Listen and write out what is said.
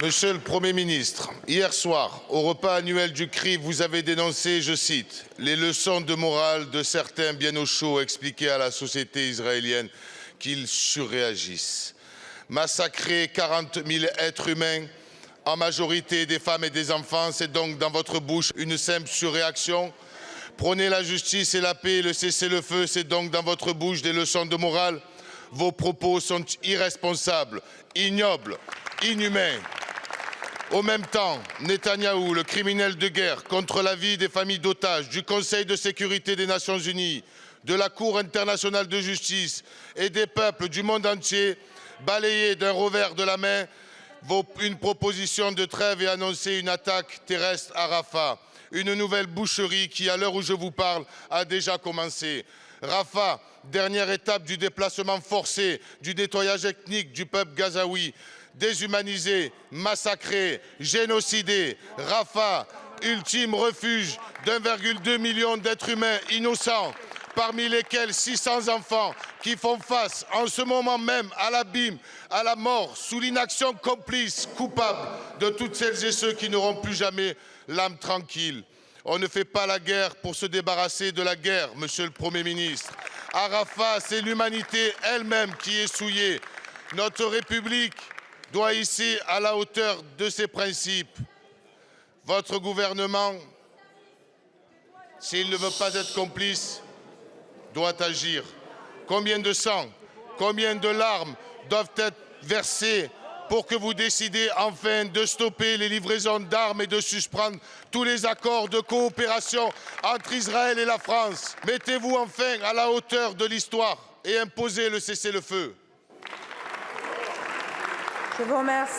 Monsieur le Premier ministre, hier soir, au repas annuel du CRI, vous avez dénoncé, je cite, « les leçons de morale de certains bien au chaud expliquées à la société israélienne qu'ils surréagissent. Massacrer 40 000 êtres humains, en majorité des femmes et des enfants, c'est donc dans votre bouche une simple surréaction. Prôner la justice et la paix et le cessez-le-feu, c'est donc dans votre bouche des leçons de morale. Vos propos sont irresponsables, ignobles, inhumains. Au même temps, Netanyahou, le criminel de guerre contre la vie des familles d'otages, du Conseil de sécurité des Nations Unies, de la Cour internationale de justice et des peuples du monde entier, balayé d'un revers de la main une proposition de trêve et annoncer une attaque terrestre à Rafah. Une nouvelle boucherie qui, à l'heure où je vous parle, a déjà commencé. Rafah, dernière étape du déplacement forcé, du nettoyage ethnique du peuple gazaoui, déshumanisé, massacré, génocidé. Rafah, ultime refuge d'1,2 million d'êtres humains innocents, parmi lesquels 600 enfants qui font face en ce moment même à l'abîme, à la mort, sous l'inaction complice, coupable de toutes celles et ceux qui n'auront plus jamais l'âme tranquille. On ne fait pas la guerre pour se débarrasser de la guerre, Monsieur le Premier ministre. À Rafah, c'est l'humanité elle-même qui est souillée. Notre République doit ici à la hauteur de ses principes. Votre gouvernement, s'il ne veut pas être complice, doit agir. Combien de sang, combien de larmes doivent être versées pour que vous décidez enfin de stopper les livraisons d'armes et de suspendre tous les accords de coopération entre Israël et la France. Mettez-vous enfin à la hauteur de l'histoire et imposez le cessez-le-feu. Je vous remercie.